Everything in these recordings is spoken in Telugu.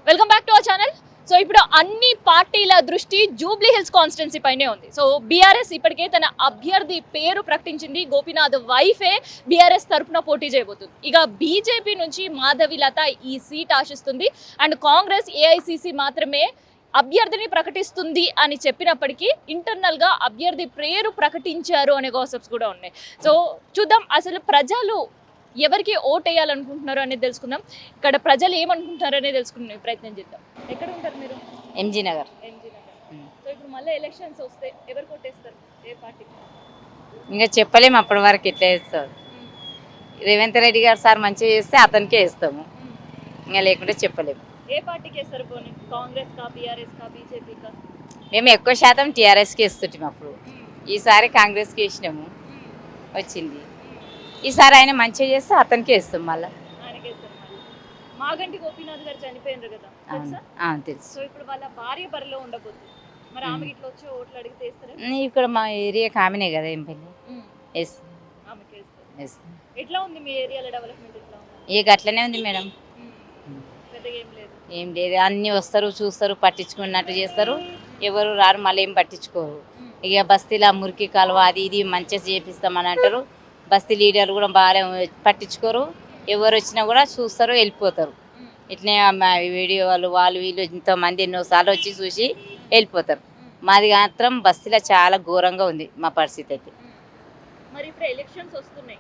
Welcome back to our channel. So ఇప్పుడు అన్ని పార్టీల దృష్టి జూబ్లీ హిల్స్ కాన్స్టిట్యున్సీ పైనే ఉంది. సో బీఆర్ఎస్ ఇప్పటికే తన అభ్యర్థి పేరు ప్రకటించింది. గోపీనాథ్ వైఫే బీఆర్ఎస్ తరఫున పోటీ చేయబోతుంది. ఇక బీజేపీ నుంచి మాధవిలత ఈ సీట్ ఆశిస్తుంది. అండ్ కాంగ్రెస్ ఏఐసిసి మాత్రమే అభ్యర్థిని ప్రకటిస్తుంది అని చెప్పినప్పటికీ ఇంటర్నల్గా అభ్యర్థి పేరు ప్రకటించారు అనే గాసిప్స్ కూడా ఉన్నాయి. సో చూద్దాం అసలు ప్రజలు ఎవరికి ఓట్ వేయాలనుకుంటున్నారు అనేది తెలుసుకుందాం. ఇక్కడ ప్రజలు ఏమనుకుంటున్నారు అనేది తెలుసుకునే ప్రయత్నం చేద్దాం. ఎక్కడ ఉంటారు మీరు? ఎంజీ నగర్. సో ఇప్పుడు మళ్ళీ ఎలక్షన్స్ వస్తే ఎవరు కొట్టేస్తారు? ఏ పార్టీకి? ఇంకా చెప్పలేము అప్పటి వరకు ఎట్లా వేస్తారు. రేవంత్ రెడ్డి గారు సార్ మంచిగా చేస్తే అతనికే వేస్తాము, ఇంకా లేకుంటే చెప్పలేము. ఏ పార్టీకి వేస్తారు? పోనీ కాంగ్రెస్ కా, బీఆర్ఎస్ కా, బీజేపీ కా? మేము ఎక్కువ శాతం టీఆర్ఎస్కి వేస్తుంటాం. అప్పుడు ఈసారి కాంగ్రెస్కి వేసినాము, వచ్చింది. ఈసారి ఆయన మంచిగా చేస్తే అతనికే వేస్తాం. మళ్ళీ మాగంటి గోపీనాథ్ గారు చనిపోయినారు కదా, తెలుసు. సో ఇప్పుడు వాళ్ళ భార్య బరిలో ఉండబోతుంది. మరి ఆమెకి ఇట్లా వచ్చి ఓట్లు అడిగితే వేస్తారా? ఇక్కడ మా ఏరియా కామినే కదా, ఏం పెళ్ళి వేస్తాం. ఎట్లా ఉంది మీ ఏరియాలో డెవలప్మెంట్? ఎట్లా ఉంది? ఇక అట్లనే ఉంది మేడం, పెద్దగా ఏం లేదు. ఏం లేదు. అన్నీ వస్తారు, చూస్తారు, పట్టించుకున్నట్టు చేస్తారు. ఎవరు రారు, మళ్ళీ ఏం పట్టించుకోరు. ఇక బస్తీలో మురికి కాలువ అది ఇది మంచిగా చేపిస్తామని అంటారు. బస్తీ లీడర్లు కూడా బాగా పట్టించుకోరు. ఎవరు వచ్చినా కూడా చూస్తారు, వెళ్ళిపోతారు. ఇట్లనే వీడియో వాళ్ళు వీళ్ళు ఇంతమంది ఎన్నోసార్లు వచ్చి చూసి వెళ్ళిపోతారు. మాది మాత్రం బస్తీలో చాలా ఘోరంగా ఉంది మా పరిస్థితి అయితే. మరి ఇప్పుడు ఎలక్షన్స్ వస్తున్నాయి,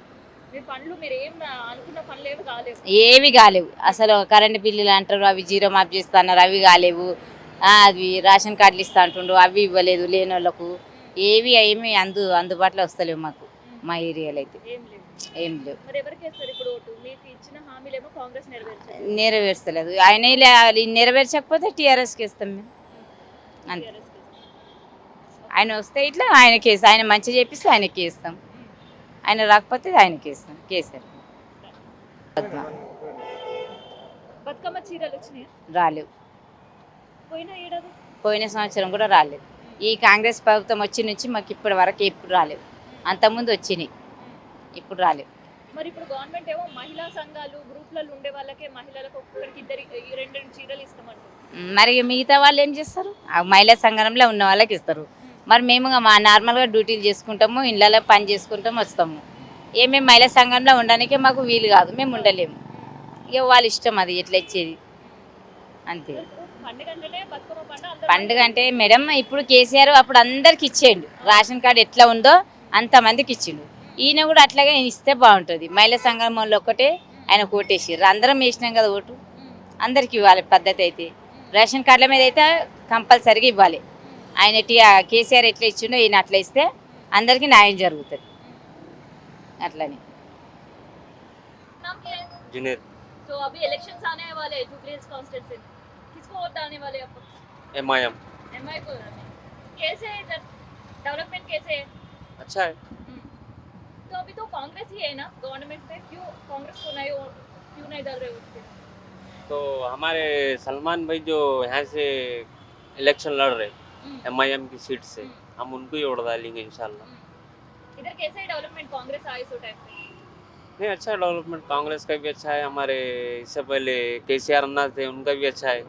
మీ పనులు మీరు ఏం అనుకున్న పనులు ఏమి కాలేవు? ఏవి కాలేవు అసలు. కరెంటు బిల్లులు అంటారు, అవి జీరో మాఫ్ చేస్తా అన్నారు, అవి కాలేవు. అవి రేషన్ కార్డులు ఇస్తా అంటుండ్రు, అవి ఇవ్వలేదు లేని వాళ్ళకు. ఏమి అందుబాటులో వస్తలేవు మాకు, మా ఏరియాలో అయితే ఏం లేవు. నెరవేర్చలేదు. ఆయన నెరవేర్చకపోతే టీఆర్ఎస్కి ఇస్తాం మేము, అంతే. ఆయన వస్తే ఇట్లా ఆయనకి వేస్తాం, ఆయన మంచిగా చేపిస్తే ఆయనకి ఇస్తాం, ఆయన రాకపోతే ఆయనకి ఇస్తాం. కేసీఆర్ బతుకమ్మ చీరలు వచ్చినాయి? రాలేవు. పోయిన సంవత్సరం కూడా రాలేదు. ఈ కాంగ్రెస్ ప్రభుత్వం వచ్చి నుంచి మాకు ఇప్పటి వరకు ఎప్పుడు రాలేవు. అంతకుముందు వచ్చినాయి, ఇప్పుడు రాలేవు. మరి ఇప్పుడు గవర్నమెంట్ ఏమో మహిళా సంఘాలు గ్రూప్లలో ఉండే వాళ్ళకే మహిళలకు ఒక్కొక్కరికి రెండు చీరలు ఇస్తామంటారు. మరి మిగతా వాళ్ళు ఏం చేస్తారు? మహిళా సంఘంలో ఉన్న వాళ్ళకి ఇస్తారు. మరి మేము మా నార్మల్గా డ్యూటీలు చేసుకుంటాము, ఇళ్ళలో పని చేసుకుంటాము, వస్తాము. మేము మహిళా సంఘంలో ఉండడానికే మాకు వీలు కాదు, మేము ఉండలేము. ఇక వాళ్ళ ఇష్టం, అది ఎట్లా ఇచ్చేది అంతే. పండుగ అంటే మేడం ఇప్పుడు కేసీఆర్ అప్పుడు అందరికి ఇచ్చేయండు. రేషన్ కార్డు ఎట్లా ఉందో అంతమందికి ఇచ్చిండు. ఈయన కూడా అట్లాగే ఇస్తే బాగుంటుంది. మహిళా సంఘం వాళ్ళు ఒక్కటే ఆయన ఓటేసారు, అందరం వేసినాం కదా ఓటు. అందరికి ఇవ్వాలి పద్ధతి అయితే. రేషన్ కార్డుల మీద అయితే కంపల్సరీగా ఇవ్వాలి. ఆయన కేసీఆర్ ఎట్లా ఇచ్చిండో ఈయన అట్లా ఇస్తే అందరికీ న్యాయం జరుగుతుంది. అట్లని तो अभी इलेक्शंस आने वाले हैं जुबली हिल्स कॉन्स्टिट्यूंसी, किसको वोट डालने वाले आप? एमआई को। कैसे है इधर डेवलपमेंट, कैसे है? अच्छा है। तो अभी तो कांग्रेस ही है ना गवर्नमेंट में, क्यों कांग्रेस को नहीं क्यों नहीं डाल रहे वोट? तो हमारे सलमान भाई जो यहाँ से इलेक्शन लड़ रहे एमआईएम की सीट से, हम उनको ही वोट डालेंगे इंशाल्लाह। इधर कैसे है डेवलपमेंट कांग्रेस आए सो टाइम पे? नहीं, अच्छा डेवलपमेंट कांग्रेस का भी अच्छा है। हमारे इससे पहले केसीआर अन्ना थे, उनका भी अच्छा है।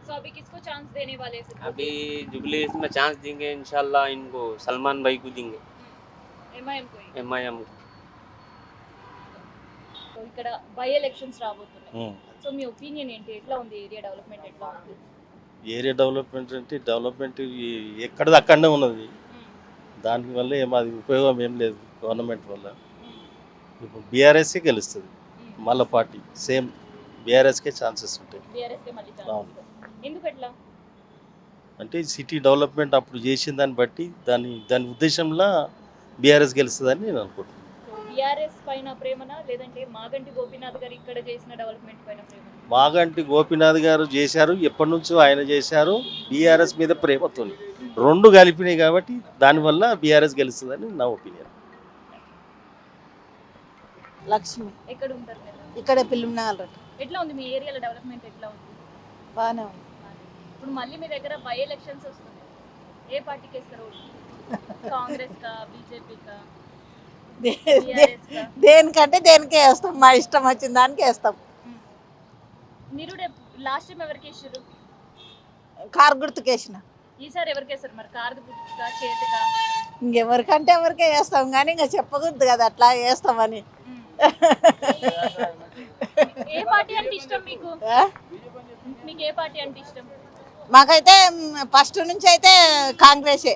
तो अभी किसको चांस देने वाले हैं? अभी जुबली में चांस देंगे इंशाल्लाह, इनको सलमान भाई को देंगे, एमआईएम को। तो ఇక్కడ బై ఎలక్షన్స్ రాబోతున్నాయి. సో మీ ఒపీనియన్ ఏంటి? ఎట్లా ఉంది ఏరియా డెవలప్మెంట్? ఎట్లా ఉంది ఏరియా డెవలప్మెంట్ అంటే డెవలప్మెంట్ ఎక్కడిది అక్కడనే ఉన్నది. దానివల్ల అది ఉపయోగం ఏం లేదు గవర్నమెంట్ వల్ల. ఇప్పుడు బీఆర్ఎస్కే గెలుస్తుంది మళ్ళీ పార్టీ, సేమ్ బీఆర్ఎస్కే ఛాన్సెస్ ఉంటాయి. అంటే సిటీ డెవలప్మెంట్ అప్పుడు చేసిన దాన్ని బట్టి దాని ఉద్దేశంలో బీఆర్ఎస్ గెలుస్తుందని నేను అనుకుంటున్నాను. బీఆర్ఎస్ పైన ప్రేమనా లేదంటే మాగంటి గోపీనాథ్ గారు ఇక్కడ చేసిన డెవలప్మెంట్ పైన ప్రేమనా? మాగంటి గోపీనాథ్ గారు చేశారు, ఎప్పటి నుంచో ఆయన చేశారు. బీఆర్ఎస్ మీద ప్రేమతో రెండు కలిపినాయి కాబట్టి దానివల్ల బీఆర్ఎస్ గెలుస్తుందని నా ఒపీనియన్. లక్ష్మి. ఎక్కడ ఉంటారు మీరు? ఇక్కడ పిల్లినగర్. ఎట్లా ఉంది మీ ఏరియాలో డెవలప్మెంట్? ఎట్లా ఉంది? బాగానే ఉంది. ఇప్పుడు మళ్ళీ మీ దగ్గర బై ఎలక్షన్స్ వస్తుంది, ఏ పార్టీకి వేస్తారు? కాంగ్రెస్ కా, బీజేపీ కా? దేనికంటే దేనికే వేస్తాం, మా ఇష్టం వచ్చిన దానికే వేస్తాం. నిరుడు లాస్ట్ టైం ఎవరికి వేసారు? కారు గుర్తుకేసిన. ఈసారి ఎవరికి వేస్తారు మరి? కారు గుర్తుగా, చేతిగా? ఇంకెవరికంటే ఎవరికే వేస్తాం కానీ ఇంకా చెప్పకూడదు కదా అట్లా వేస్తామని. ఏ పార్టీ అంటే ఇష్టం మీకు? ఆ? మీకు ఏ పార్టీ అంటే ఇష్టం? మాకైతే ఫస్ట్ నుంచి అయితే కాంగ్రెసే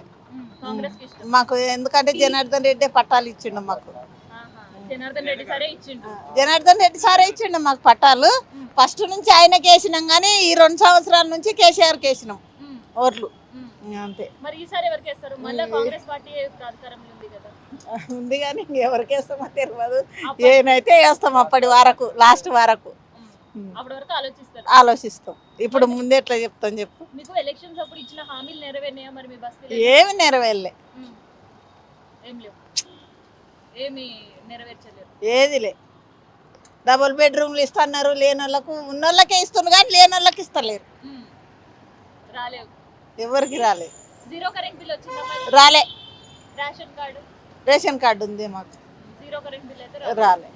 కాంగ్రెస్ కి ఇష్టం. మాకు. ఎందుకంటే జనార్దన్ రెడ్డి పట్టాలు ఇచ్చిండు మాకు. ఆహా. జనార్దన్ రెడ్డి సరే ఇచ్చిండు. జనార్దన్ రెడ్డి సారే ఇచ్చిండు మాకు పట్టాలు. ఫస్ట్ నుంచి ఆయనకి వేసినాం కానీ ఈ 2 సంవత్సరాల నుంచి కేసీఆర్కి వేసినాం ఓట్లు అంతే. మరి ఈసారి ఎవరికి వేస్తారు? మళ్ళీ కాంగ్రెస్ పార్టీ అధికారంలో ఉంది కదా. ఉంది కానీ ఇంకెవరికి వేస్తామో తెలియదు. ఏనైతే వేస్తాం అప్పటి వరకు, లాస్ట్ వరకు అప్పటి వరకు ఆలోచిస్తారు. ఆలోచిస్తాం. ఇప్పుడు ముందే ఎట్లా చెప్తాం చెప్పు. మీకు ఎలక్షన్స్ అప్పుడు ఇచ్చిన హామీలు నెరవేరినాయా మరి మీ బస్తీలో? ఏమి నెరవేర్లే, ఏం లేవు, ఏమి నెరవేర్చలేరు. ఏదిలే. డబుల్ బెడ్రూమ్లు ఇస్తున్నారు లేని వాళ్ళకు, ఉన్న వాళ్ళకే ఇస్తున్నారు కానీ లేని వాళ్ళకి ఇస్తలేరు. రాలేవు, ఎవరికి రాలేదు. జీరో కరెంట్ బిల్ వచ్చిందా మరి? రాలే. Ration card? రేషన్ కార్డు ఉంది మాకు. జీరో కరెంట్ బిల్ అయితే రాలే.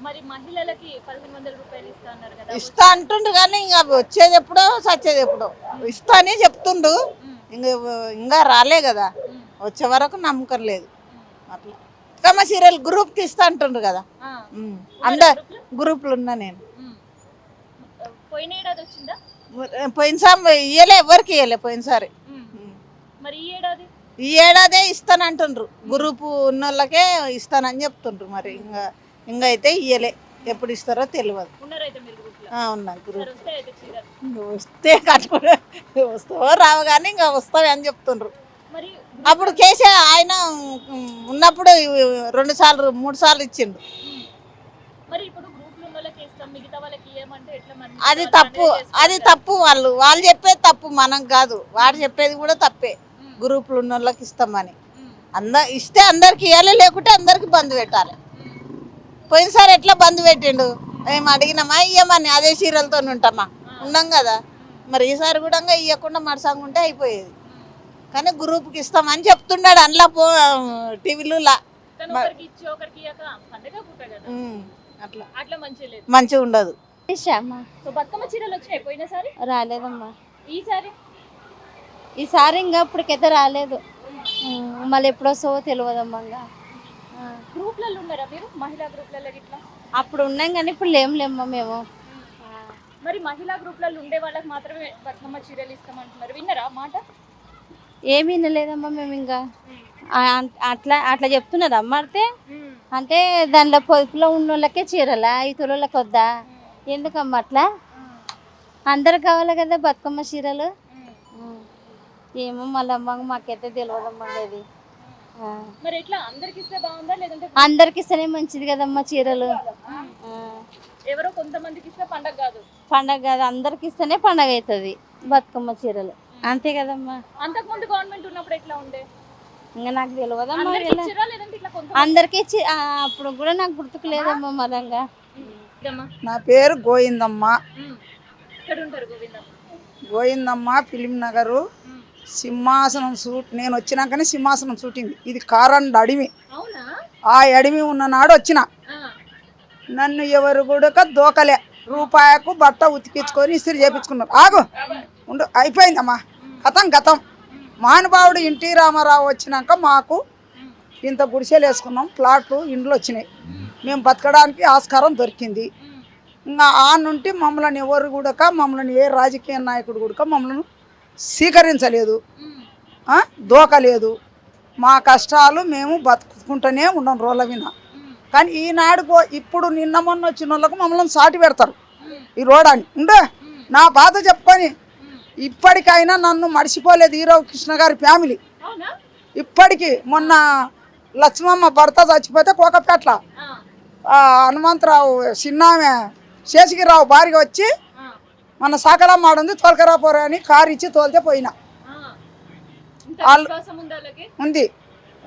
మరి మహిళలకి 1500 రూపాయలు ఇస్తా అన్నారు కదా. ఇస్తా అంటుండు కానీ ఇంకా వచ్చేది ఎప్పుడో సచ్చేది ఎప్పుడో. ఇస్తా అని చెప్తుండు, ఇంకా రాలే కదా. వచ్చే వరకు నమ్మకం లేదు అట్లా. కమ్మ సీరియల్ గ్రూప్కి ఇస్తా అంటుండ్రు కదా. అందరు గ్రూపులు ఉన్నా నేను. పోయిన ఏడాది వచ్చిందా? పోయినసారి ఇయ్యలే, ఎవరికి ఇయ్యలే పోయినసారి. మరి ఈ ఏడాది? ఈ ఏడాదే ఇస్తానంటుండ్రు, గ్రూపు ఉన్న వాళ్ళకే ఇస్తానని చెప్తుండ్రు. మరి ఇంకా అయితే ఇయ్యలే, ఎప్పుడు ఇస్తారో తెలియదు. ఉన్నారైతే మీరు గ్రూప్లో? ఉన్నాయి గ్రూప్. వస్తే అయితే చీరలు. వస్తే కట్టుకునే వస్తావో రావు కానీ ఇంకా వస్తావి అని చెప్తుండ్రు. మరి అప్పుడు కేసీఆర్ ఆయన ఉన్నప్పుడు 2 సార్లు 3 సార్లు ఇచ్చిండు. మరి ఇప్పుడు గ్రూప్లో ఉన్న వాళ్ళకి ఇస్తాం, మిగతా వాళ్ళకి ఇవ్వమంటే ఎట్లా మరి? అది తప్పు, అది తప్పు. వాళ్ళు చెప్పేది తప్పు, మనం కాదు. వాడు చెప్పేది కూడా తప్పే. గ్రూపులు ఉన్న వాళ్ళకి ఇస్తామని ఇస్తే అందరికి ఇవ్వాలి, లేకుంటే అందరికి బంద్ పెట్టాలి. పోయినసారి ఎట్లా బంద్ పెట్టిండు? మేము అడిగినామా ఇయ్యమని, అదే చీరలతో ఉంటామా? ఉన్నాం కదా. మరి ఈసారి కూడా ఇవ్వకుండా మరసంగా ఉంటే అయిపోయేది. కానీ గ్రూప్కి ఇస్తామని చెప్తున్నాడు అందులో టీవీలో. అట్లా అట్లా మంచిగా లేదు, మంచిగా ఉండదు. సో బతుకమ్మ చీరలు వచ్చినాయి పోయినసారి? రాలేదమ్మా. ఈసారి ఇంకా ఇప్పటికైతే రాలేదు. మళ్ళీ ఎప్పుడు వస్తావో తెలియదమ్మా. ఇంకా గ్రూప్లలో ఉన్నారా మీరు? మహిళా గ్రూప్లలో ఇట్లా అప్పుడు ఉన్నాం కానీ ఇప్పుడు లేమ్మా మేము. మరి మహిళా గ్రూప్లలో ఉండే వాళ్ళకి మాత్రమే బతుకమ్మ చీరలు ఇస్తామంటున్నారు, విన్నారా మాట? ఏమీ వినలేదమ్మా మేము. ఇంకా అట్లా చెప్తున్నది అమ్మ. అంటే దానిలో పొదుపులో ఉన్న వాళ్ళకే చీరలా, ఈ తులలకు వద్దా? ఎందుకమ్మా అట్లా? అందరు కావాలి కదా బతుకమ్మ చీరలు. ఏమో మళ్ళీ మాకైతే తెలియదమ్మా. అది మరి ఎట్లా అందరికి ఇస్తే బాగుందా లేదంటే? అందరికి ఇస్తేనే మంచిది కదమ్మా చీరలు. ఎవరో కొంతమందికి ఇస్తే పండగ కాదు. పండగ కాదు, అందరికి ఇస్తేనే పండగ అవుతుంది బతుకమ్మ చీరలు. అంతే కదమ్మా. అంతకు ముందు గవర్నమెంట్ ఉన్నప్పుడు ఎట్లా ఉండే? ఇంకా నాకు తెలియదమ్మా. అందరికి అందరికి అప్పుడు కూడా నాకు గుర్తుకు లేదమ్మా. మరంగా నా పేరు గోవిందమ్మ. ఇక్కడ ఉంటారు గోవిందమ్మ? గోవిందమ్మ ఫిలిం నగరు సింహాసనం షూట్. నేను వచ్చినాకనే సింహాసనం షూటింగ్. ఇది కారండ అడిమి. ఆ అడిమి ఉన్న నాడు వచ్చిన. నన్ను ఎవరు కూడా దోకలే. రూపాయకు బట్ట ఉతికించుకొని ఇస్త్రీ చేయించుకున్నారు. ఆగు ఉండు, అయిపోయిందమ్మా. గతం. మహానుభావుడు ఎన్టీ రామారావు వచ్చినాక మాకు ఇంత గుడిసెలు వేసుకున్నాం, ప్లాట్లు ఇండ్లు వచ్చినాయి. మేము బతకడానికి ఆస్కారం దొరికింది. ఇంకా ఆ నుండి మమ్మల్ని ఎవరు కూడా, మమ్మల్ని ఏ రాజకీయ నాయకుడు కూడా మమ్మల్ని స్వీకరించలేదు, దోకలేదు. మా కష్టాలు మేము బతుకుంటూనే ఉన్నాం రోడ్ల మీద. కానీ ఈనాడు ఇప్పుడు నిన్న మొన్న వచ్చిన వాళ్ళకు మమ్మల్ని సాటి పెడతారు ఈ రోడాన్ని. ఉండే నా బాధ చెప్పుకొని ఇప్పటికైనా నన్ను మర్చిపోలేదు హీరో కృష్ణ గారి ఫ్యామిలీ. ఇప్పటికీ మొన్న లక్ష్మమ్మ భర్త చచ్చిపోతే కోకపేట్ల హనుమంతరావు చిన్నామె శేషగిరిరావు భార్య వచ్చి మన సకలమ్మ ఉంది తోలకరాపోరా అని కారు ఇచ్చి తోలితే పోయినా. వాళ్ళు ఉంది.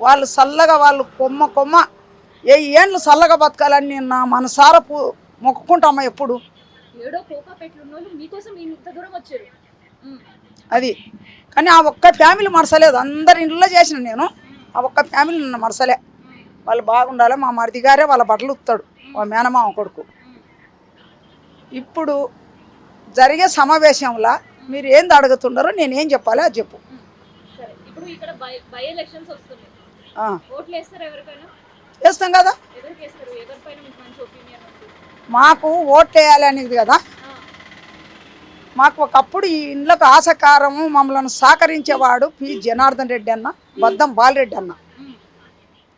వాళ్ళు చల్లగా, వాళ్ళు కొమ్మ 7 ఏళ్ళు చల్లగా బతకాలని నేను నా మనసారా మొక్కుకుంటామా ఎప్పుడు. అది కానీ ఆ ఒక్క ఫ్యామిలీ మరసలేదు. అందరి ఇంట్లో చేసిన నేను, ఆ ఒక్క ఫ్యామిలీ నన్ను మరసలే. వాళ్ళు బాగుండాలి. మా మరిది గారే వాళ్ళ బట్టలు ఉత్తాడు, మా మేనమామ కొడుకు. ఇప్పుడు జరిగే సమావేశంలో మీరు ఏంది అడుగుతున్నారో నేనేం చెప్పాలి అది చెప్పు. సరే ఇప్పుడు ఇక్కడ బై ఎలక్షన్స్ వస్తున్నాయి, ఆ, ఓట్లు వేస్తారు ఎవరికైనా? చేస్తాం కదా. ఎవరికి వేస్తారు? ఎవరిపైన మీకు మంచి ఒపీనియన్ ఉంది? మాకు ఓట్లు వేయాలి అనేది కదా. మాకు ఒకప్పుడు ఈ ఇండ్లకు ఆశకారము మమ్మల్ని సహకరించేవాడు పి జనార్దన్ రెడ్డి అన్న, బద్దం బాలరెడ్డి అన్న.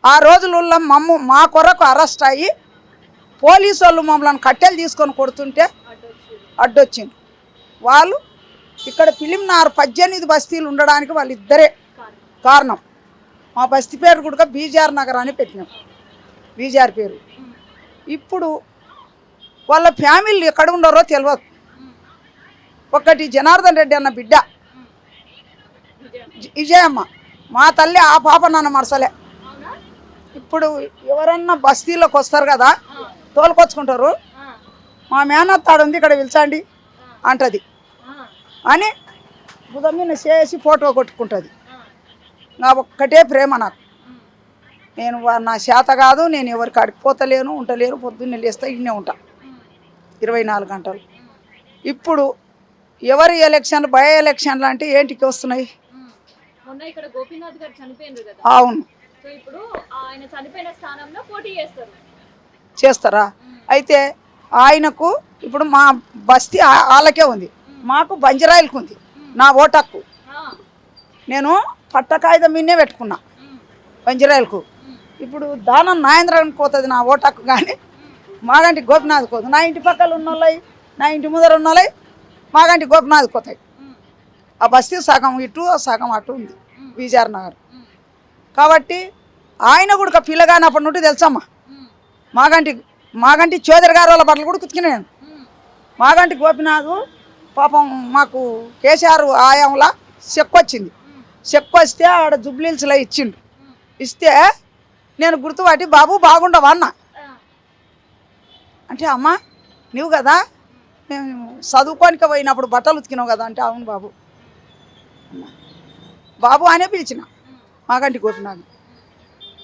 ఆ రోజులలో మా కొరకు అరెస్ట్ అయ్యి పోలీసు వాళ్ళు మమ్మల్ని కట్టెలు తీసుకొని కొడుతుంటే అడ్డొచ్చింది. వాళ్ళు ఇక్కడ ఫిలింనగర్ 18 బస్తీలు ఉండడానికి వాళ్ళిద్దరే కారణం. మా బస్తీ పేరు కూడా బీజార్ నగర్ అని పెట్టినాం, బీజార్ పేరు. ఇప్పుడు వాళ్ళ ఫ్యామిలీ ఎక్కడ ఉన్నారో తెలియదు. ఒకటి జనార్దన్ రెడ్డి అన్న బిడ్డ విజయమ్మ, మా తల్లి, ఆ పాప నన్ను మరసలే. ఇప్పుడు ఎవరన్నా బస్తీలోకి వస్తారు కదా, తోలుకొచ్చుకుంటారు. మా మేనత్తాడు ఉంది ఇక్కడ పిలిచండి అంటది అని బుధం మీద చేసి ఫోటో కొట్టుకుంటుంది. నా ఒక్కటే ప్రేమ నాకు. నేను నా చేత కాదు, నేను ఎవరికి అడిగిపోతలేను, ఉండలేను. పొద్దున్నే లేస్తా ఇన్నే ఉంటా 24 గంటలు. ఇప్పుడు ఎవరి ఎలక్షన్లు, బై ఎలక్షన్లు అంటే ఏంటికి వస్తున్నాయి? మొన్న ఇక్కడ గోపీనాథ్ గారు చనిపోయిండ్రు కదా. అవును, సో ఇప్పుడు ఆయన చనిపోయిన స్థానంలో పోటీ చేస్తారు. చేస్తారా? అయితే ఆయనకు ఇప్పుడు మా బస్తీ వాళ్ళకే ఉంది, మాకు బంజరాయిలకు ఉంది నా ఓటక్కు. నేను పట్టకాయుధం మీనే పెట్టుకున్నా బంజరాయిలకు. ఇప్పుడు దానం నాయంద్రానికి పోతుంది నా ఓటక్కు, కానీ మాగంటి గోపినాథ్ పోతుంది. నా ఇంటి పక్కల ఉన్న వాళ్ళవి, నా ఇంటి ముందర ఉన్న వాళ్ళవి మాగంటి గోపినాథ్ పోతాయి. ఆ బస్తీ సగం ఇటు సగం అటు ఉంది బీజార్ నగర్. కాబట్టి ఆయన కూడా పిల్లగానప్పటి నుండి తెలుసమ్మా. మాగంటి చౌదరి గారు వాళ్ళ బట్టలు కూడా కుతికినా నేను. మాగంటి గోపినాథ్ పాపం మాకు కేసీఆర్ ఆయంలా చెక్ వచ్చింది. చెక్ వస్తే ఆడ జుబ్లీల్స్లో ఇచ్చిండు. ఇస్తే నేను గుర్తుపట్టి బాబు బాగుండవా అన్న అంటే, అమ్మ నువ్వు కదా మేము చదువుకోనికి పోయినప్పుడు బట్టలు ఉతికినావు కదా అంటే, అవును బాబు బాబు అనే పిలిచిన మాగంటి గోపినాథ్.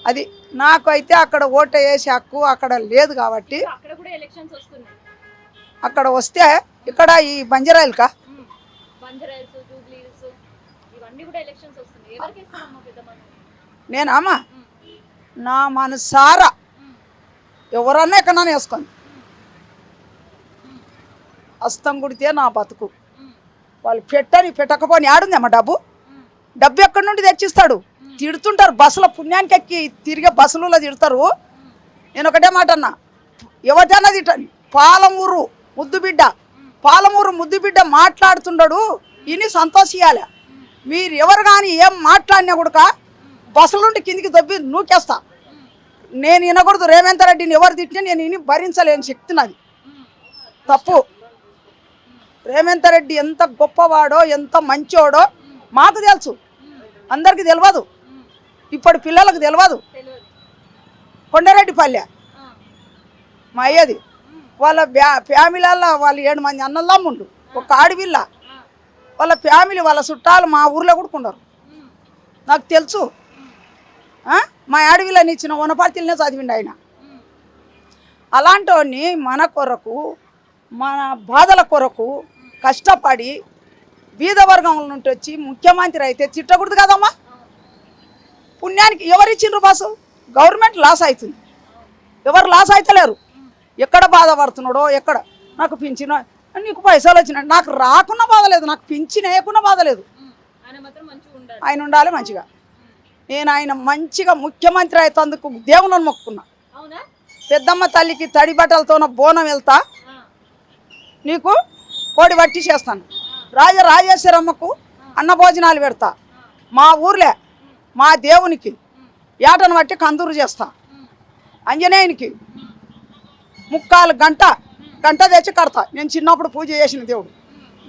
అది నాకు అయితే అక్కడ ఓటు వేసే హక్కు అక్కడ లేదు కాబట్టి. అక్కడ కూడా ఎలక్షన్స్ వస్తున్నాయి. అక్కడ వస్తే ఇక్కడ ఈ బంజరాయిల్కా బంజరాయిల్స్, జూబ్లీ హిల్స్ ఇవన్నీ కూడా ఎలక్షన్స్ వస్తున్నాయి. ఎవరికి ఇస్తామమ్మా పెద్దమ్మ? నేనమ్మా నా మనసారా ఎవరన్నా ఎక్కడన్నా వేసుకొని అస్తం కుడితే నా బతుకు. వాళ్ళు పెట్టకపోని ఆడుందమ్మా. డబ్బు ఎక్కడి నుండి తెచ్చిస్తాడు? తిడుతుంటారు బస్సులో, పుణ్యానికి ఎక్కి తిరిగే బస్సులలో తిడతారు. నేను ఒకటే మాట అన్నా, ఎవరికైనా తిట్టండి. పాలమూరు ముద్దుబిడ్డ మాట్లాడుతున్నాడు, ఇని సంతోషియాలి. మీరు ఎవరు కానీ ఏం మాట్లాడినా కూడా బస్సుల నుండి కిందికి దొబ్బి నూకేస్తా. నేను వినకూడదు. రేవంత్ రెడ్డిని ఎవరు తిట్టినా నేను ఇని భరించలేని శక్తి నాది. తప్పు. రేవంత్ రెడ్డి ఎంత గొప్పవాడో, ఎంత మంచోడో మాకు తెలుసు, అందరికీ తెలియదు. ఇప్పుడు పిల్లలకు తెలియదు. కొండారెడ్డిపల్లె మా అయ్యది. వాళ్ళ ఫ్యామిలీలో వాళ్ళు 7 మంది అన్నలమ్ముండు, ఒక ఆడపిల్ల. వాళ్ళ ఫ్యామిలీ, వాళ్ళ చుట్టాలు మా ఊర్లో కూడా ఉండరు. నాకు తెలుసు. మా ఆడపిల్లని ఇచ్చిన వనపర్తిలోనే చదివిండు ఆయన. అలాంటి వాడిని మన కొరకు, మన బాధల కొరకు కష్టపడి బీద వర్గంలో నుండి వచ్చి ముఖ్యమంత్రి అయితే తిట్టకూడదు కదమ్మా. పుణ్యానికి ఎవరు ఇచ్చిండ్రు బస్సు? గవర్నమెంట్ లాస్ అవుతుంది. ఎవరు లాస్ అవుతలేరు. ఎక్కడ బాధపడుతున్నాడో, ఎక్కడ నాకు పింఛన్, నీకు పైసలు వచ్చినాయి, నాకు రాకున్నా బాధ లేదు, నాకు పింఛన్ వేయకున్నా బాధ లేదు. ఆయన ఉండాలి మంచిగా. నేను ఆయన మంచిగా ముఖ్యమంత్రి అయినందుకు దేవుని మొక్కుకున్నా. పెద్దమ్మ తల్లికి తడి బట్టలతో బోనం వెళ్తా, నీకు కోడి వట్టి చేస్తాను. రాజేశ్వరమ్మకు అన్న భోజనాలు పెడతా. మా ఊర్లే మా దేవునికి ఏటను బట్టి కందూరు చేస్తా. ఆంజనేయునికి 3/4 గంట తెచ్చి కడతా. నేను చిన్నప్పుడు పూజ చేసిన దేవుడు.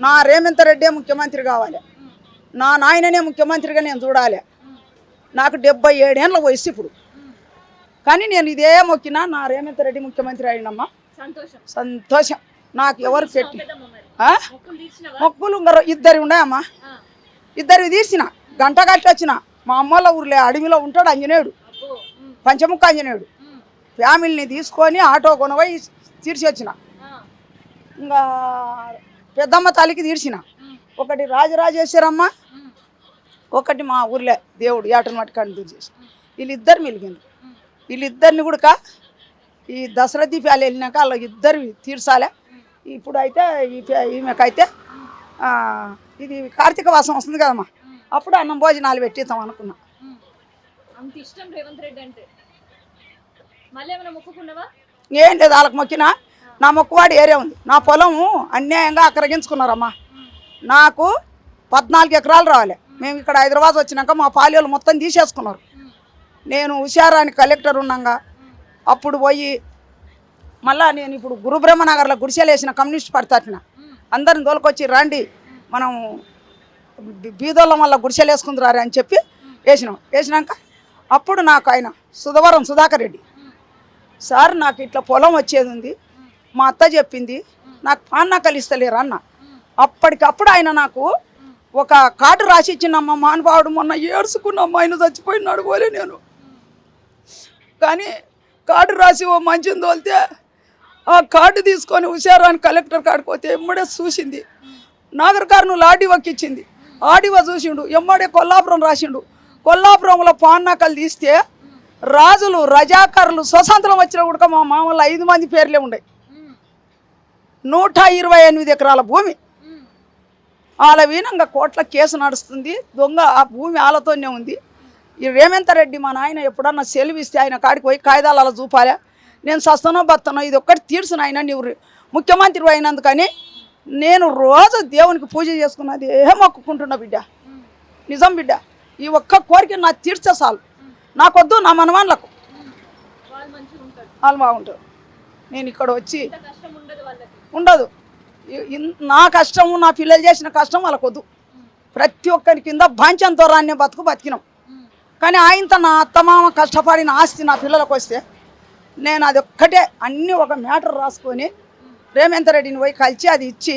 నా రేవంత్ రెడ్డే ముఖ్యమంత్రి కావాలి, నా నాయననే ముఖ్యమంత్రిగా నేను చూడాలి. నాకు 77 ఏళ్ళ వయసు ఇప్పుడు, కానీ నేను ఇదే మొక్కినా నా రేవంత్ రెడ్డి ముఖ్యమంత్రి అయినమ్మా. సంతోషం. నాకు ఎవరు పెట్టి మొక్కులు ఇద్దరు ఉన్నాయమ్మా. ఇద్దరు తీసిన గంట కట్టి వచ్చిన. మా అమ్మల ఊర్లే అడవిలో ఉంటాడు ఆంజనేయుడు, పంచముఖ ఆంజనేయుడు. ఫ్యామిలీని తీసుకొని ఆటో కొనవై తీర్చి వచ్చిన. ఇంకా పెద్దమ్మ తల్లికి తీర్చిన, ఒకటి రాజరాజేశ్వరమ్మ, ఒకటి మా ఊర్లే దేవుడు ఏటను మట్టుకాడిని తీర్చేసి. వీళ్ళిద్దరు మిలిగిండ్రు. వీళ్ళిద్దరిని కూడా ఈ దసరా దీపాలు వెళ్ళినాక వాళ్ళ ఇద్దరు తీర్చాలే. ఇప్పుడు అయితే ఈమెకైతే ఇది కార్తీక మాసం వస్తుంది కదమ్మా, అప్పుడు అన్నం భోజనాలు పెట్టిద్దాం అనుకున్నా. అంత ఇష్టం రేవంత్ రెడ్డి అంటే. మళ్ళీ ఏమైనా మొక్కుకున్నావా? ఏం లేదు, వాళ్ళకి మొక్కినా. నా మొక్కువాడు ఏరే ఉంది. నా పొలము అన్యాయంగా అక్కరగించుకున్నారమ్మా. నాకు 14 ఎకరాలు రావాలి. మేము ఇక్కడ హైదరాబాద్ వచ్చినాక మా పాలేళ్ళు మొత్తం తీసేసుకున్నారు. నేను హుషారాని కలెక్టర్ ఉన్నాగా అప్పుడు పోయి మళ్ళీ నేను ఇప్పుడు గురుబ్రహ్మనగర్లో గుడిసెలు వేసిన కమ్యూనిస్ట్ పార్టీ తరఫున అందరిని తోలుకొచ్చి రండి మనం బీదోళ్ళం వల్ల గుడిసెలు వేసుకుంటున్నారు అని చెప్పి వేసినాక అప్పుడు నాకు ఆయన సుధవరం సుధాకర్ రెడ్డి సార్ నాకు ఇట్లా పొలం వచ్చేది ఉంది, మా అత్త చెప్పింది, నాకు పాన్నకలు ఇస్తలేరు అన్న. అప్పటికప్పుడు ఆయన నాకు ఒక కార్డు రాసి ఇచ్చిందమ్మ. మానవాడు మొన్న ఏడుచుకున్నమ్మ, ఆయన చచ్చిపోయినాడు పోలే నేను. కానీ కార్డు రాసి ఓ మంచిని తోలితే ఆ కార్డు తీసుకొని హుషారాని కలెక్టర్ కాడికి పోతే ఎమ్మడే చూసింది. నాగర్ కర్నూలు ఆడివోకి ఇచ్చింది. ఆడివో చూసిండు, ఎమ్మడే కొల్లాపురం రాసిండు. కొల్లాపురంలో పాన్నకలు తీస్తే రాజులు రజాకారులు స్వతంత్రం వచ్చిన కూడా మా మామూలు 5 మంది పేర్లే ఉన్నాయి. 128 ఎకరాల భూమి వాళ్ళ వీనంగా కోట్ల కేసు నడుస్తుంది. దొంగ ఆ భూమి వాళ్ళతోనే ఉంది. ఈ రేవంత్ రెడ్డి మా నాయన ఎప్పుడన్నా సెలవు ఇస్తే ఆయన కాడికి పోయి కాయిదాలు అలా చూపాలా, నేను సస్తనో బతనో ఇది ఒక్కటి తీర్చును ఆయన నువ్వు ముఖ్యమంత్రి అయినందుకని నేను రోజు దేవునికి పూజ చేసుకున్నది మొక్కుకుంటున్నా బిడ్డ. నిజం బిడ్డ, ఈ ఒక్క కోరిక నాకు తీర్చే చాలు. నాకొద్దు, నా మనవాళ్ళకు వాళ్ళు బాగుంటారు. నేను ఇక్కడ వచ్చి ఉండదు. నా కష్టము, నా పిల్లలు చేసిన కష్టం వాళ్ళకొద్దు. ప్రతి ఒక్కరి కింద బాంచంతో రాన్నే బతికినాం. కానీ ఆయనతో నా అత్తమామ కష్టపడిన ఆస్తి నా పిల్లలకు వస్తే నేను అది ఒక్కటే అన్నీ ఒక మ్యాటర్ రాసుకొని రేవంత్ రెడ్డిని పోయి కలిసి అది ఇచ్చి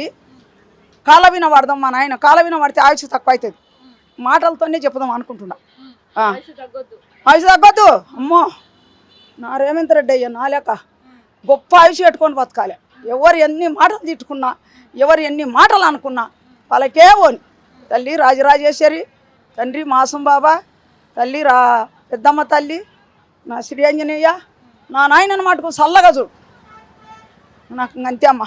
కాలవిన పడదాం. మా నాయన కాలవిన పడితే ఆయుష్ తక్కువ అవుతుంది. మాటలతోనే చెప్పుదాం అనుకుంటున్నా. ఆయుష్ తగ్గొద్దు అమ్మో. నా రేవంత్ రెడ్డి అయ్యా నా లేక గొప్ప ఆయుష్ పెట్టుకొని బతకాలి. ఎవరు ఎన్ని మాటలు తిట్టుకున్నా, ఎవరు ఎన్ని మాటలు అనుకున్నా వాళ్ళకే పోని. తల్లి రాజరాజేశ్వరి, తండ్రి మాసం బాబా, తల్లి పెద్దమ్మ తల్లి, నా శ్రీ ఆంజనేయ, నా నాయనని మటుకు చల్లగా చూడు. నాకు అంతే అమ్మ.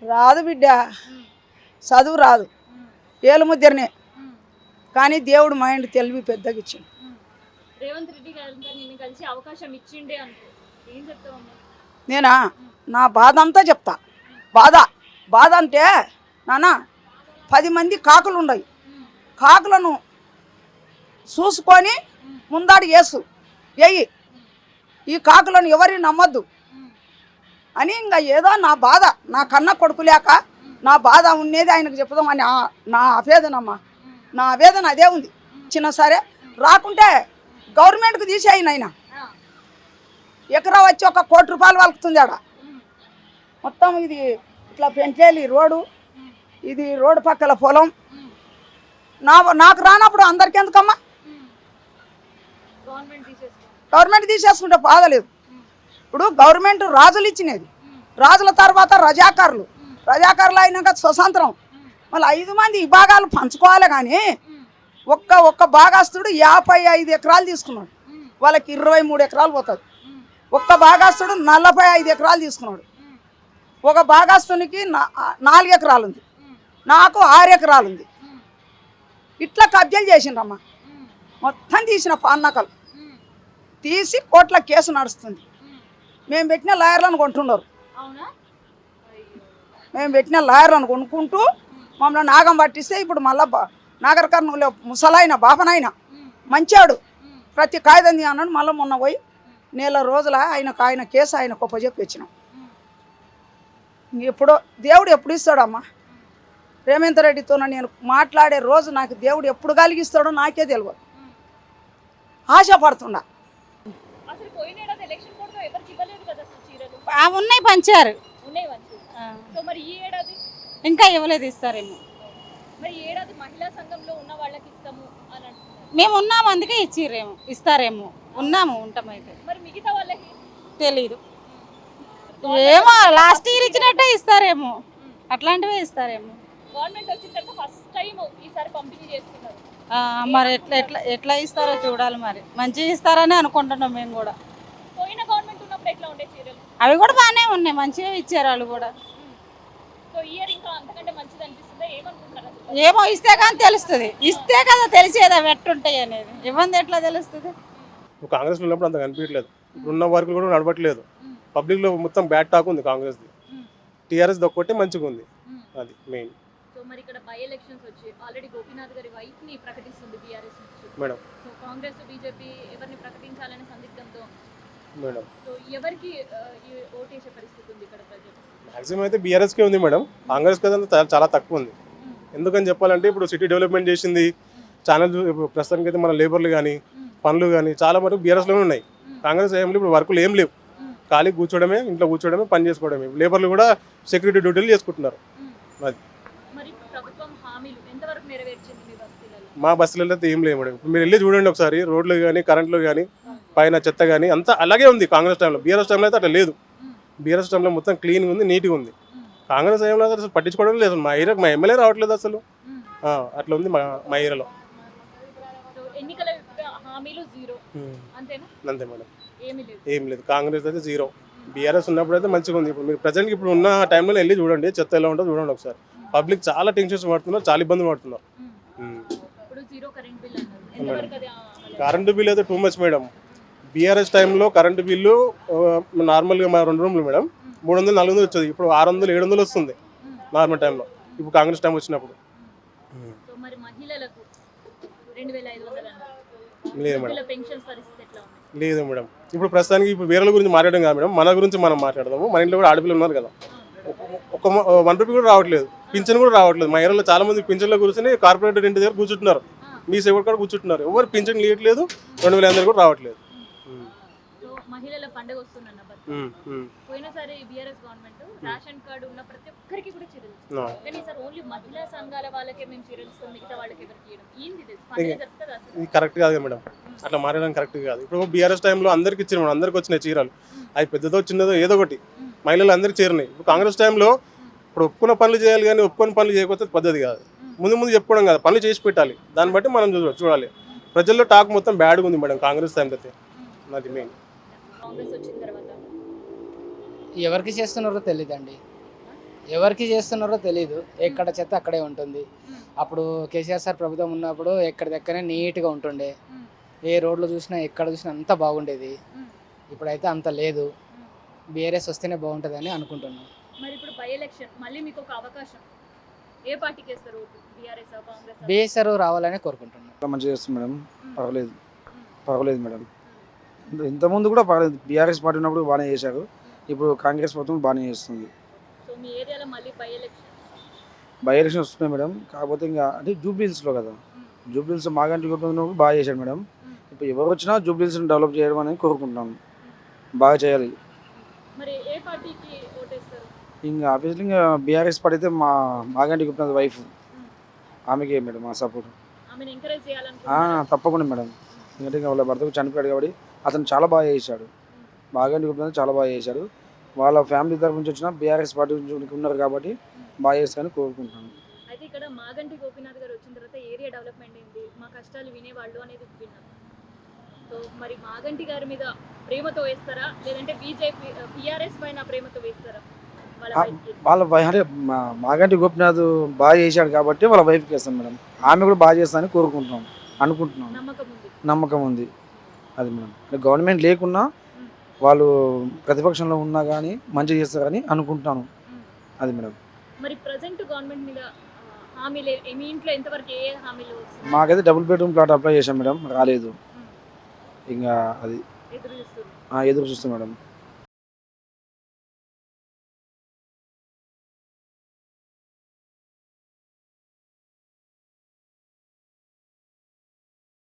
రాదు బిడ్డ, చదువు రాదు, ఏలుముద్దరినే. కానీ దేవుడు మైండ్ తెలివి పెద్దగా ఇచ్చిండు. రేవంత్ రెడ్డి గారు నిన్ను కలిసి అవకాశం ఇచ్చిండే అనుకో, ఏం చెప్తావమ్మా? నేనా నా బాధ అంతా చెప్తా. బాధ అంటే నాన్న 10 మంది కాకులు ఉండవు. కాకులను చూసుకొని ముందాడు వేయి, ఈ కాకులను ఎవరిని నమ్మద్దు అని ఇంకా ఏదో నా బాధ, నా కన్న కొడుకు లేక నా బాధ ఉండేది ఆయనకు చెప్పుదామని నా ఆవేదనమ్మా. నా ఆవేదన అదే ఉంది. చిన్న సరే రాకుంటే గవర్నమెంట్కి తీసేయను. ఆయన ఎకరా వచ్చి 1 కోటి రూపాయలు వలుకుతుంది ఆడ. మొత్తం ఇది ఇట్లా పెంచేలి రోడ్డు, ఇది రోడ్డు పక్కల పొలం. నాకు రానప్పుడు అందరికి ఎందుకమ్మా? గవర్నమెంట్ తీసేసుకుంటే బాధలేదు. ఇప్పుడు గవర్నమెంట్ రాజులు ఇచ్చినది, రాజుల తర్వాత రజాకారులు అయినాక స్వతంత్రం. మళ్ళీ 5 మంది విభాగాలు పంచుకోవాలి. కానీ ఒక్క భాగస్తుడు 55 ఎకరాలు తీసుకున్నాడు, వాళ్ళకి 23 ఎకరాలు పోతుంది. ఒక్క భాగస్తుడు 45 ఎకరాలు తీసుకున్నాడు. ఒక భాగస్తునికి 4 ఎకరాలు ఉంది, నాకు 6 ఎకరాలు ఉంది. ఇట్లా కబ్జాలు చేసిండ్రమ్మా. మొత్తం తీసిన పాన్నకలు తీసి కోట్ల కేసు నడుస్తుంది. మేము పెట్టిన లాయర్లను కొంటున్నారు. మేము పెట్టిన లాయర్లను కొనుక్కుంటూ మమ్మల్ని నాగం పట్టిస్తే ఇప్పుడు మళ్ళీ నాగర్ కర్నూలు ముసలాయన బాపనైనా మంచాడు, ప్రతి కాయిదంది అన్నాడు. మళ్ళీ మొన్న పోయి 1 నెల రోజుల ఆయన కేసు ఆయన కొప్పజెప్పి వచ్చినాం. ఎప్పుడో దేవుడు ఎప్పుడు ఇస్తాడమ్మా. రేవంత్ రెడ్డితో నేను మాట్లాడే రోజు నాకు దేవుడు ఎప్పుడు కలిగిస్తాడో నాకే తెలియదు. ఆశపడుతున్నా. ఉన్నాయి పంచారు, ఇంకా ఇవ్వలేదు, ఇస్తారేమో. మేము ఉన్నాము అందుకే ఇస్తారేమో. ఉన్నాము, ఉంటామైతే తెలీదు. ఏమో లాస్ట్ ఇయర్ ఇచ్చినట్టే ఇస్తారేమో. అట్లాంటివే ఇస్తారేమో. గవర్నమెంట్ వచ్చిన తర్వాత ఫస్ట్ టైం ఈసారి పంపిణీ చేస్తున్నారు. మరి ఎట్లా ఇస్తారో చూడాలి. మరి మంచిగా ఇస్తారని అనుకుంటున్నాం మేము కూడా. పోయిన గవర్నమెంట్ ఉన్నప్పుడు ఎట్లా ఉండే చీరలు? అవి కూడా బాగానే ఉన్నాయి, మంచిగా ఇచ్చారు వాళ్ళు కూడా. సో ఇయర్ ఇంకా అంతకంటే మంచిది అనిపిస్తుందా? ఏమనుకుంటారు అసలు? ఏమో ఇస్తే కానీ తెలుస్తుంది. ఇస్తే కదా తెలిసేది అవి ఎట్టుంటాయి అనేది. ఇవ్వండి ఎట్లా తెలుస్తుంది? కాంగ్రెస్ ఉన్నప్పుడు అంత కనిపించలేదు. ఇప్పుడున్న వర్కులు కూడా నడవట్లేదు. పబ్లిక్లో మొత్తం బ్యాడ్ టాక్ ఉంది కాంగ్రెస్ది. టీఆర్ఎస్ ఒక్కటి మంచిగా ఉంది, అది మెయిన్. సో మరి ఇక్కడ బై ఎలక్షన్స్ వచ్చి ఆల్రెడీ గోపీనాథ్ గారి వైఫ్ ని ప్రకటిస్తుంది బీఆర్ఎస్ నుంచి మేడం. సో కాంగ్రెస్ బీజేపీ ఎవరిని ప్రకటించాలని సందిగ్ధంతో మేడం సో ఎవరికి ఓటేసే పరిస్థితి ఉంది ఇక్కడ ప్రజలు? మ్యాక్సిమం అయితే బీఆర్ఎస్కే ఉంది మేడం. కాంగ్రెస్ కదా చాలా తక్కువ ఉంది. ఎందుకని చెప్పాలంటే ఇప్పుడు సిటీ డెవలప్మెంట్ చేసింది ఛానల్. ప్రస్తుతానికి అయితే మన లేబర్లు కానీ పనులు కానీ చాలా వరకు బీఆర్ఎస్లోనే ఉన్నాయి. కాంగ్రెస్ ఏం లేవు, ఇప్పుడు వర్కులు ఏం లేవు. ఖాళీ కూర్చోవడమే, ఇంట్లో కూర్చోవడమే, పని చేసుకోవడమే. లేబర్లు కూడా సెక్యూరిటీ డ్యూటీలు చేసుకుంటున్నారు. అది మరి ప్రభుత్వం హామీలు ఎంతవరకు నెరవేర్చింది మీ బస్తీలలో? మా బస్సులలో అయితే ఏం లేవు మేడం. ఇప్పుడు మీరు వెళ్ళి చూడండి ఒకసారి, రోడ్లు కానీ కరెంట్లు కానీ పైన చెత్త కానీ అంతా అలాగే ఉంది కాంగ్రెస్ టైంలో. బీఆర్ఎస్ టైంలో అయితే అట్లా లేదు. బీఆర్ఎస్ టైంలో మొత్తం క్లీన్గా ఉంది, నీట్గా ఉంది. కాంగ్రెస్ టైంలో అసలు పట్టించుకోవడం లేదు. మా ఏరియాకి మా ఎమ్మెల్యే రావట్లేదు అసలు. అట్లా ఉంది మా ఏరియాలో. ఎన్నికల హామీలు జీరో అంతేనా? అంతే మేడం, ఏమీ లేదు. ఏం లేదు. కాంగ్రెస్ అయితే జీరో. బీఆర్ఎస్ ఉన్నప్పుడు అయితే మంచిగా ఉంది. ఇప్పుడు మీరు ప్రజెంట్కి ఇప్పుడు ఉన్న టైంలో వెళ్ళి చూడండి, చెత్త ఎలా ఉంటుందో చూడండి ఒకసారి. పబ్లిక్ చాలా టెన్షన్స్ పడుతున్నారు, చాలా ఇబ్బందులు పడుతున్నారు. ఇప్పుడు జీరో కరెంట్ బిల్ అన్నారు, ఎంతవరకు అది కరెంటు బిల్ అయితే టూ మచ్ మేడం. బీఆర్ఎస్ టైంలో కరెంటు బిల్లు నార్మల్గా మా 2 రూమ్లు మేడం 300 400 వచ్చేది. ఇప్పుడు 600 700 వస్తుంది నార్మల్ టైంలో. ఇప్పుడు కాంగ్రెస్ టైం వచ్చినప్పుడు సో మరి మహిళలకు 2500 అన్నారు. లేదు మేడం, పెన్షన్స్ పరిస్థితి ఎట్లా ఉంది? లేదు మేడం. ఇప్పుడు ప్రస్తుతానికి ఇప్పుడు వేరే గురించి మాట్లాడడం కాదు మేడం, మన గురించి మనం మాట్లాడదాము. మన ఇంట్లో కూడా ఆడపిల్లలు ఉన్నారు కదా, ఒక 1 రూపీ కూడా రావట్లేదు, పింఛన్ కూడా రావట్లేదు. మా ఏరియాలో చాలా మంది పింఛన్లో కూర్చొని కార్పొరేటర్ ఇంటి దగ్గర కూర్చుంటున్నారు, మీ సేవలు కూడా కూర్చుంటున్నారు. ఎవరు పింఛన్ ఇవ్వట్లేదు, 2500 కూడా రావట్లేదు. సో మహిళల పండుగ వస్తుందన్న పోయినసారి బీఆర్ఎస్ గవర్నమెంట్ రేషన్ కార్డు ఉన్న ప్రతి ఒక్కరికి కూడా చీరలు ఇచ్చింది. కానీ ఈసారి ఓన్లీ మహిళా సంఘాల వాళ్ళకే మేము చీరలు ఇస్తాం, మిగతా వాళ్ళకి ఎవరికి ఇవ్వడం ఏంది ఇది? పండుగ జరుగుతుందా అసలు? ఇది కరెక్ట్ కాదు మేడం, అట్లా మారడం కరెక్ట్ కాదు. ఇప్పుడు బీఆర్ఎస్ టైంలో అందరికి ఇచ్చిన మేడం, అందరికి వచ్చినాయి చీరలు. అది పెద్దదో చిన్నదో ఏదో ఒకటి మహిళలు అందరికి చేరినాయి. ఇప్పుడు కాంగ్రెస్ టైంలో ఇప్పుడు ఒప్పుకున్న పనులు చేయాలి, కానీ ఒప్పుకొని పనులు చేయకపోతే పద్ధతి కాదు. ముందు చెప్పుకోవడం కాదు, పనులు చేసి పెట్టాలి. దాన్ని బట్టి మనం చూడాలి. ప్రజల్లో టాక్ మొత్తం బ్యాడ్గా ఉంది మేడం కాంగ్రెస్ టైం అయితే. అది మెయిన్. కాంగ్రెస్ వచ్చిన తర్వాత ఎవరికి చేస్తున్నారో తెలియదండి, ఎవరికి చేస్తున్నారో తెలీదు. ఎక్కడ చెత్త అక్కడే ఉంటుంది. అప్పుడు కేసీఆర్ సార్ ప్రభుత్వం ఉన్నప్పుడు ఎక్కడిదక్కడే నీట్గా ఉంటుండే, ఏ రోడ్లు చూసినా ఎక్కడ చూసినా అంత బాగుండేది. ఇప్పుడైతే అంత లేదు. బీఆర్ఎస్ వస్తేనే బాగుంటుందని అనుకుంటున్నాను. మరి ఇప్పుడు బై ఎలక్షన్ మళ్ళీ మీకు ఒక అవకాశం, ఏ పార్టీకి వేస్తారు ఓటు? బీఆర్ఎస్ కాంగ్రెస్? బీఎస్ఆర్ రావాలని కోరుకుంటున్నాను. మంచిగా చేస్తుంది మేడం, పర్వాలేదు మేడం. ఇంతకుముందు కూడా పర్వాలేదు, బీఆర్ఎస్ పార్టీ ఉన్నప్పుడు బాగానే చేశారు. ఇప్పుడు కాంగ్రెస్ ప్రభుత్వం బాగానే చేస్తుంది. సో మీ ఏరియాలో మళ్ళీ బై ఎలక్షన్ వస్తున్నాయి మేడం. కాకపోతే ఇంకా అంటే జూబ్లీహిల్స్లో కదా, జూబ్లీహిల్స్ మాగంటి గవర్నమెంట్ బాగా చేశాడు మేడం. ఇప్పుడు ఎవరు వచ్చినా జూబ్లీహిల్స్ని డెవలప్ చేయడం అనేది కోరుకుంటున్నాను, బాగా చేయాలి. మరి ఏ పార్టీకి ఓటేస్తారు? ఇంకా ఆబ్వియస్లీ ఇంకా బీఆర్ఎస్ పార్టీ అయితే మాగంటి గవర్నమెంట్ వైఫ్, ఆమెకే మేడం మా సపోర్ట్. ఆమెను ఎంకరేజ్ చేయాలనుకుంటున్నారా? తప్పకుండా మేడం. ఎందుకంటే ఇంకా వాళ్ళ భర్తకు చనిపోయాడు కాబట్టి అతను చాలా బాగా చేశాడు. మాగంటి గవర్నమెంట్ చాలా బాగా చేశాడు. వాళ్ళ ఫ్యామిలీ తరఫు నుంచి వచ్చిన బీఆర్ఎస్ పార్టీ నుంచి ఉన్నారు కాబట్టి బాగా చేస్తారని కోరుకుంటున్నాను. అయితే ఇక్కడ మాగంటి గోపీనాథ్ గారు వచ్చిన తర్వాత ఏరియా డెవలప్మెంట్ అయింది, మా కష్టాలు వినేవాళ్ళు అనేది విన్నాం. సో మరి మాగంటి గారి మీద ప్రేమతో వేస్తారా, లేదంటే బీజేపీ టీఆర్ఎస్ పైన ప్రేమతో వేస్తారా? వాళ్ళ అంటే మాగంటి గోపీనాథ్ బాగా చేశాడు కాబట్టి వాళ్ళ వైఫ్కి వేస్తాను మేడం. ఆమె కూడా బాగా చేస్తానని అనుకుంటున్నాను, నమ్మకం ఉంది. అది మేడం, అంటే గవర్నమెంట్ లేకున్నా వాళ్ళు ప్రతిపక్షంలో ఉన్నా కానీ మంచిగా చేస్తారని అనుకుంటున్నాను. అది మేడం. మరి ప్రెజెంట్ గవర్నమెంట్ మీద హామీలు మీ ఇంట్లో ఎంతవరకు ఏ హామీలు? మాకైతే డబుల్ బెడ్రూమ్ ప్లాట్ అప్లై చేశాం మేడం, రాలేదు. ఇంకా అది ఎదురు చూస్తాం మేడం.